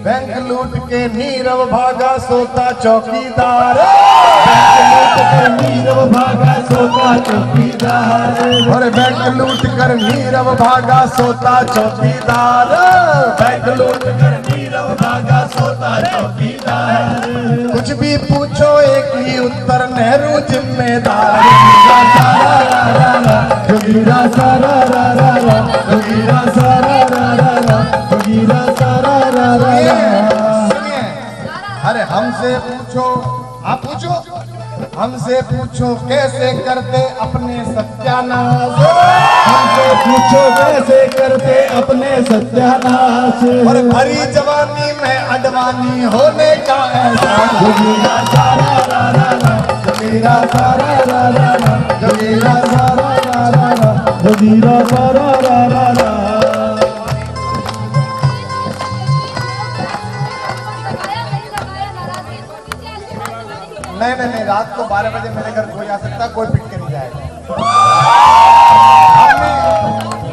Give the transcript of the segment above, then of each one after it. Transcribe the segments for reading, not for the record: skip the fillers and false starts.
Bank लूट के नीरव भागा सोता चौकीदार। नीरव भागा सोता चौकीदार। और बैंक लूट कर नीरव भागा सोता चौकीदार। बैंक लूट कर नीरव भागा सोता चौकीदार। कुछ भी पूछो एक ही उत्तर, नेहरू जिम्मेदार। जोगीरा सारा रा रा रा, जोगीरा सारा रा रा रा, जोगीरा सारा रा रा रा। सुनिए, अरे हमसे पूछो, आप पूछो, हमसे पूछो कैसे करते अपने सत्यानाश। हमसे पूछो कैसे करते अपने सत्यानाश। और भरी जवानी में अडवाणी होने का एहसास। जोगीरा सारा रा रा रा, जोगीरा सारा रा रा रा, जोगीरा सारा रा रा रा, जोगीरा सारा रा रा रा। नहीं नहीं नहीं, रात को 12 बजे मेरे घर कोई आ सकता, कोई पिट के नहीं जाएगा।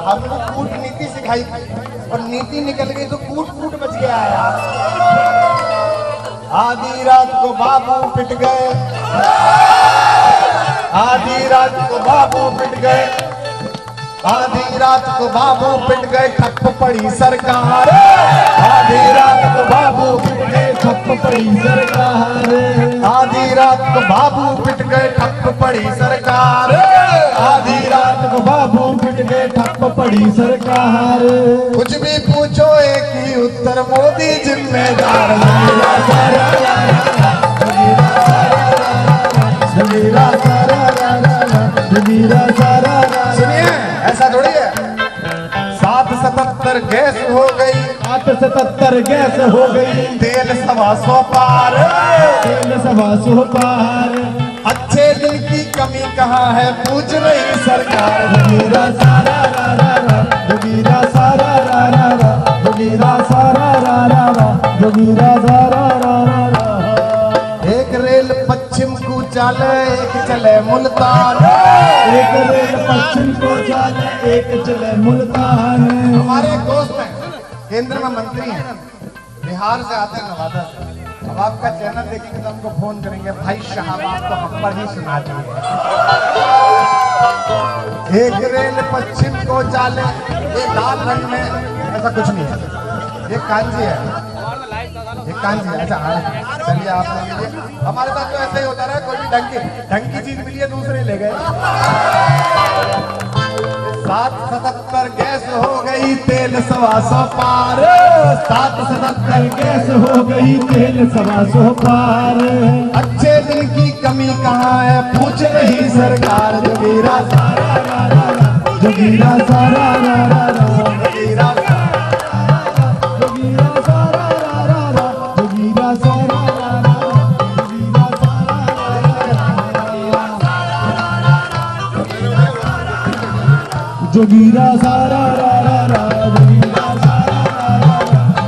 हमको कूटनीति सिखाई और नीति निकल गई तो कूट कूट बच गया है यार। आधी रात को बाबू पिट गए, आधी रात को बाबू पिट गए, आधी रात को बाबू पिट गए, ठप पड़ी सरकार। आधी रात को बाबू पिट गए, ठप पड़ी सरकार। आधी रात को बाबू पिट गए, ठप पड़ी सरकार। आधी रात को बाबू पिट गए, ठप पड़ी सरकार। कुछ भी पूछो एक ही उत्तर, मोदी जिम्मेदार। जोगीरा सारा रा रा रा, जोगीरा सारा रा। सुनिए, ऐसा थोड़ी है। 777 गैस हो गई, 877 गैस हो गई, तेल 125 पार। तेल 125 पार। अच्छे दिन की कमी कहाँ है, पूछ रही सरकार। जोगीरा सारा रा रा रा, जोगीरा सारा रा रा रा, जोगीरा सारा रा रा रा, जोगीरा सारा रा रा रा। एक रेल पश्चिम को चले, एक चले मुल्तान। एक रेल पश्चिम को चले, एक चले मुल्तान। हमारे एक दोस्त हैं, केंद्र में मंत्री हैं, बिहार से आते हैं, नवादा से। अब आपका चैनल देखेंगे तो हमको फोन करेंगे, भाई साहब आप तो हम पर ही सुना दिए। एक रेल पश्चिम को चाले, ये लाल रंग में, ऐसा कुछ नहीं है, ये कांजी है, ये कांजी है। ऐसा चलिए आप ले लीजिए। हमारे साथ तो ऐसा ही होता रहा, कोई भी ढंग की चीज मिली है दूसरे ले गए। 777 गैस हो गई, तेल 125 पार। 777 गैस हो गई, तेल 125 पार। अच्छे दिन की कमी कहाँ है, पूछ रही सरकार। जोगीरा सारा रा रा रा, जोगीरा सारा रा रा रा, जोगीरा जोगीरा सारा रा रा रा, जोगीरा सारा रा रा रा, जोगीरा सारा जोगीरा सारा रा रा रा, जोगीरा सारा रा रा रा,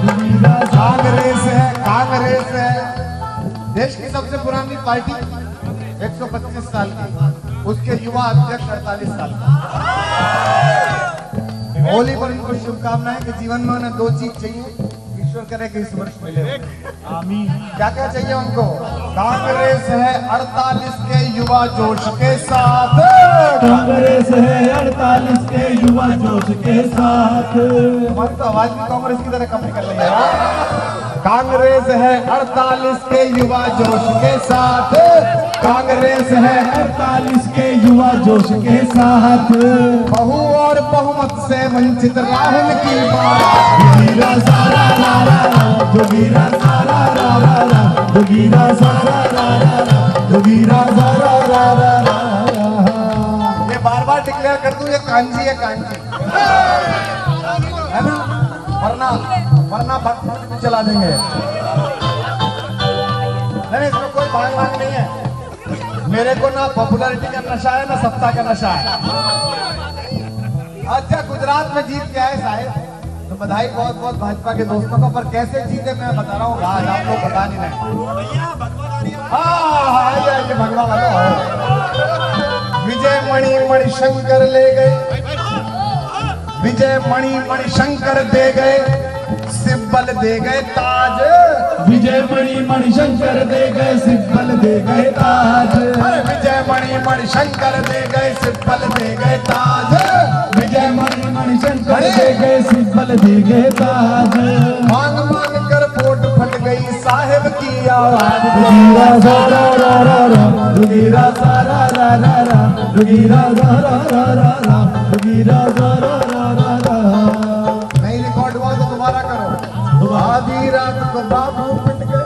जोगीरा कांग्रेस है, कांग्रेस है देश की सबसे पुरानी पार्टी, 125 साल की। उसके युवा अध्यक्ष 48 साल के। होली पर इनको शुभकामनाएं कि जीवन में उन्हें 2 चीज चाहिए, ईश्वर करे कि इस वर्ष मिले। आमीन। क्या क्या चाहिए उनको? कांग्रेस है 48 के युवा जोश के साथ। कांग्रेस है 48 के युवा जोश के साथ। हमारी तो आवाज भी कांग्रेस की तरह कम निकल रही है यार। कांग्रेस है 48 के युवा जोश के साथ। कांग्रेस है 48 के युवा जोश के साथ। बहु और बहुमत से वंचित राहुल की बात। जोगीरा सारा रा रा रा, जोगीरा सारा रा रा रा, जोगीरा सारा रा रा रा, जोगीरा सारा रा रा रा। ये बार बार डिक्लेयर कर दूं, ये कांजी है, कांजी है ना, वरना वरना भक्त चला देंगे। नहीं, इसमें कोई भाग भाग नहीं है। मेरे को ना पॉपुलैरिटी का नशा है, ना सत्ता का नशा है। अच्छा, गुजरात में जीत के आए साहब, तो बधाई बहुत बहुत भाजपा के दोस्तों को। पर कैसे जीते मैं बता रहा हूँ, आज आप लोग बता नहीं रहे। हाँ, भगवा वाला विजय मणिशंकर ले गए, विजय मणिशंकर दे गए। शिव सिब्बल दे गए ताज। विजय मणि मणिशंकर दे गए सिब्बल दे गए ताज। अरे विजय मणि मणिशंकर दे गए सिब्बल दे गए ताज। विजय मणि मणिशंकर दे गए सिब्बल दे गए ताज। मांग मांग कर पोट फट गई साहेब की आवाज। जोगीरा सारा रा रा रा, जोगीरा सारा रा रा रा, जोगीरा सारा रा रा रा, जोगीरा सारा रा रा रा। नहीं रिकॉर्ड हुआ तो दोबारा करो। आधी रात को बाबू पिट गए।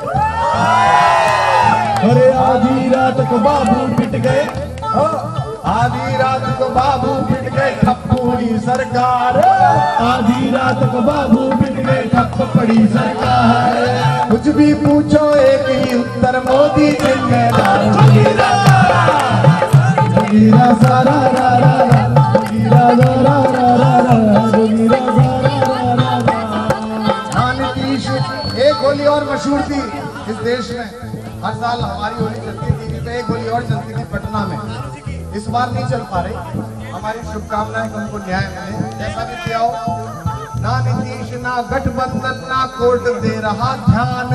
अरे आधी रात को बाबू पिट गए। आधी रात को बाबू पिट गए ठप्पूरी सरकार। आधी रात को बाबू पिट गए ठप पड़ी सरकार। कुछ भी पूछो एक ही उत्तर मोदी जिम्मेदार। जोगीरा सारा रा रा रा, जोगीरा सारा रा रा रा, जोगीरा सारा रा रा रा। हाँ नीतीश, एक होली और मशहूर थी इस देश में। हर साल हमारी होली चलती टीवी पे, एक होली और चलती थी पटना में। इस बार नहीं चल पा रही। हमारी शुभकामनाएं तुमको न्याय मिले जैसा भी किया हो। ना नीतीश ना गठबंधन ना कोर्ट दे रहा ध्यान।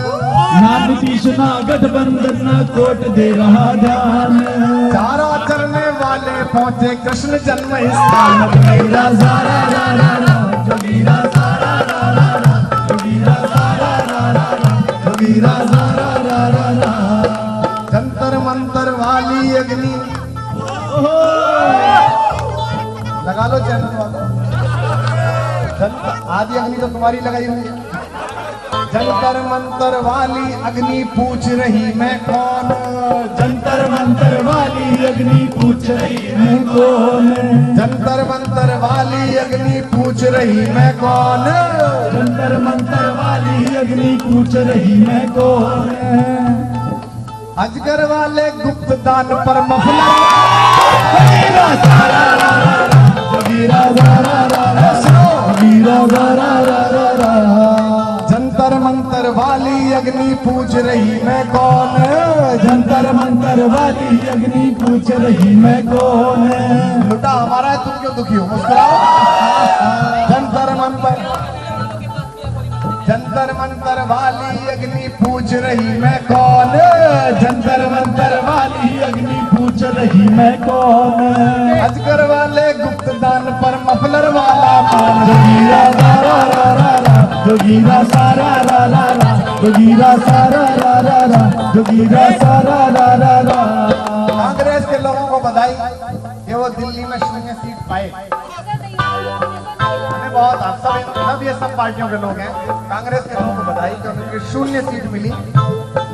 ना नीतीश ना गठबंधन ना कोर्ट दे रहा ध्यान। चारा चरने वाले पहुंचे कृष्ण जन्म स्थान। जोगीरा सारा रा रा रा, जोगीरा सारा रा रा रा, जोगीरा सारा रा रा रा, जोगीरा सारा रा रा रा। जंतर मंतर वाली अग्नि लगा लो चैनल वाला। आदि अग्नि तो तुम्हारी लगाई हुई है। जंतर मंतर वाली अग्नि पूछ रही मैं कौन। जंतर मंतर वाली अग्नि पूछ रही मैं कौन। जंतर मंतर वाली अग्नि पूछ रही मैं कौन। जंतर मंतर वाली अग्नि पूछ रही मैं कौन। अजगर वाले गुप्त दान पर मफलर। जोगीरा सारा रा रा रा, जोगीरा सारा रा रा रा, जोगीरा सारा रा रा रा। जंतर मंतर वाली अग्नि पूछ रही मैं कौन। जंतर मंतर वाली अग्नि पूछ रही मैं कौन। लुटा हमारा है, तुम क्यों दुखी हो? मुस्कुराओ। जंतर मंतर वाली अग्नि पूछ रही मैं कौन। जंतर मंतर वाली अग्नि पूछ रही मैं कौन। अजगर वाले गुप्त दान पर मफलर वाला मान। जोगीरा सारा रा रा रा, जोगीरा सारा रा रा रा, जोगीरा सारा रा रा रा, जोगीरा सारा रा रा रा। कांग्रेस के लोगों को बधाई कि वो दिल्ली में 0 सीट पाए। हमें बहुत सब ये सब पार्टियों के लोग हैं। कांग्रेस के लोगों को बधाई कि उनकी 0 सीट मिली,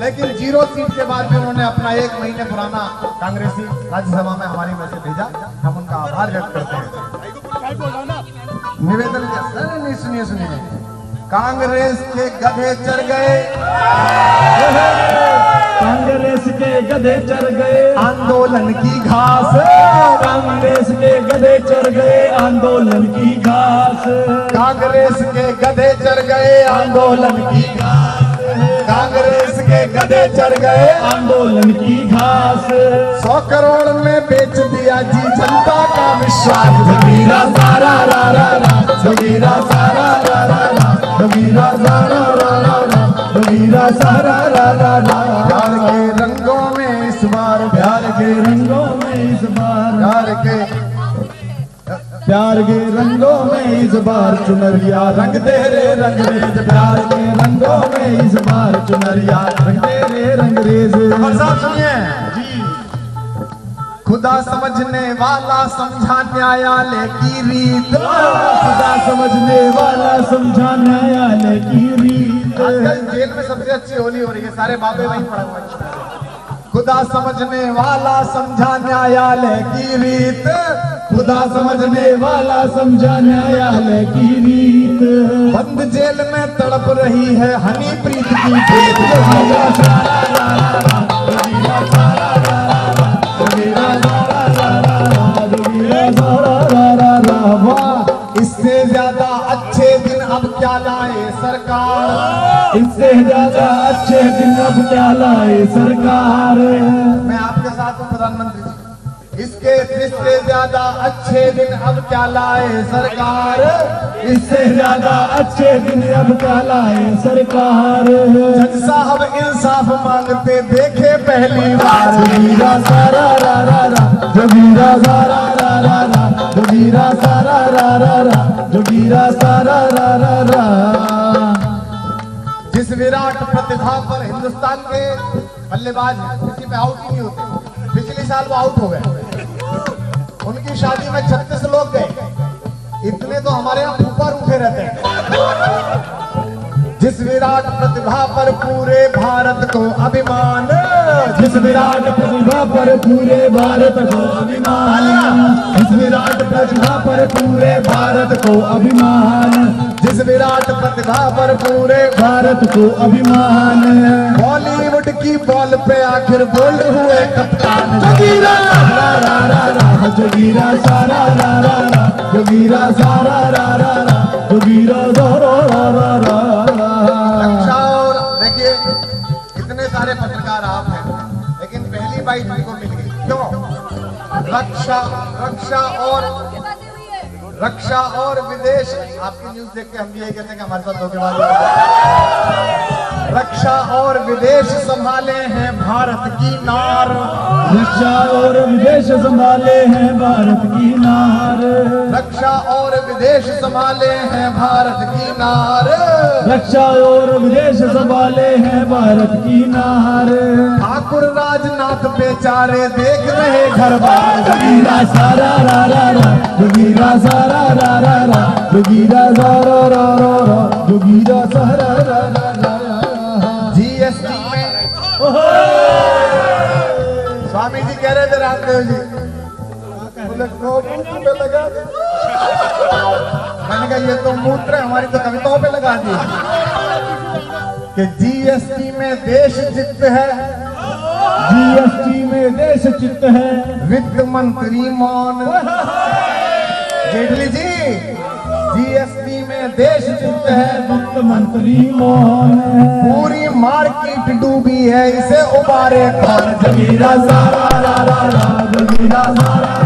लेकिन 0 सीट के बाद भी उन्होंने अपना 1 महीने पुराना कांग्रेसी राज्यसभा में हमारी वजह से भेजा। हम उनका आभार व्यक्त करते हैं। निवेदन नहीं सुनिए। कांग्रेस के गधे चढ़ गए। कांग्रेस के गधे चढ़ गए आंदोलन की घास। कांग्रेस के गधे चढ़ गए आंदोलन की घास। कांग्रेस के गधे चढ़ गए आंदोलन की घास। कांग्रेस के गधे चढ़ गए आंदोलन की घास। 100 करोड़ में बेच दिया जी जनता का विश्वास। जोगीरा सारा रा रा रा, जोगीरा सारा रा रा रा, जोगीरा सारा रा रा रा, जोगीरा सारा रा रा रा। प्यार के रंगों में इस बार, प्यार के रंगों में इस बार, प्यार के रंगों में इस बार चुनरिया रंग दे रे रंगरेज। प्यार के रंगों में इस बार चुनरिया रंग दे रे रंगरेज। सुनिए जी, खुदा समझने वाला समझा न्यायालय की रीत। खुदा समझने वाला समझा न्यायालय की रीत। आजकल जेल में सबसे अच्छी होली हो रही है, सारे बाबे वहीं पड़ा हुआ है। खुदा समझने वाला समझा न्यायालय की रीत। खुदा समझने वाला समझा न्यायालय की रीत। बंद जेल में तड़प रही है हनीप्रीत की प्रीत। जोगीरा सारा रा रा रा, जोगीरा सारा रा रा रा, जोगीरा सारा रा रा रा, जोगीरा सारा रा रा रा। वाह, इससे ज्यादा अच्छे दिन अब क्या लाए सरकार। इससे ज्यादा अच्छे दिन अब क्या लाए सरकार। मैं आपके साथ हूँ प्रधानमंत्री जी। इसके इससे ज्यादा अच्छे दिन अब क्या लाए सरकार, इससे ज्यादा अच्छे दिन अब क्या लाए सरकार। जज साहब इंसाफ मांगते देखे पहली बार। जोगीरा सारा रा रा रा, जोगीरा सारा रा रा रा, जोगीरा सारा रा रा रा, जोगीरा सारा रा रा रा। जिस विराट प्रतिभा पर हिंदुस्तान के बल्लेबाज किसी पे आउट ही नहीं होते, पिछले साल वो आउट हो गए। उनकी शादी में 36 लोग गए, इतने तो हमारे यहाँ ऊपर उठे रहते हैं। जिस विराट प्रतिभा पर पूरे भारत को अभिमान, जिस विराट प्रतिभा पर पूरे भारत को अभिमान, जिस विराट प्रतिभा पर पूरे भारत को अभिमान, जिस विराट प्रतिभा पर पूरे भारत को अभिमान। बॉलीवुड की बॉल पे आखिर बोल्ड हुए कप्तान। जोगीरा सारा रा रा रा, जोगीरा सारा रा रा रा, जोगीरा सारा रा रा रा, जोगीरा सारा रा रा रा। रक्षा और देखिए कितने सारे पत्रकार आप हैं, लेकिन पहली बाइट को मिल गई। क्यों? रक्षा और विदेश, आपकी न्यूज देख के हम भी यही कहते हैं कि हमारे साथ धोखेबाजी। रक्षा और विदेश संभाले हैं भारत की नार, रक्षा और विदेश संभाले हैं भारत की नार, रक्षा और विदेश संभाले हैं भारत की नार, रक्षा और विदेश संभाले हैं भारत की नार। ठाकुर राजनाथ बेचारे देख रहे घर बार। जोगीरा सारा रा रा रा, जोगीरा सारा रा रा रा, जोगीरा सारा रा रा रा, जोगीरा सारा रा रा रा। जीएसटी में स्वामी जी कह रहे थे रामदेव जी, बोले मूत्र पे लगा दे। मैंने कहा ये तो मूत्र है, हमारी तो कविताओं पे लगा दी कि जीएसटी में देश चित्त है, जीएसटी में देश चित्त है, वित्त मंत्री मौन। जेटली जी, जीएसटी में देश चित्त है, वित्त मंत्री मौन। पूरी मार्केट डूबी है, इसे उबारे कौन। जोगीरा सारा रा रा रा, जोगीरा सारा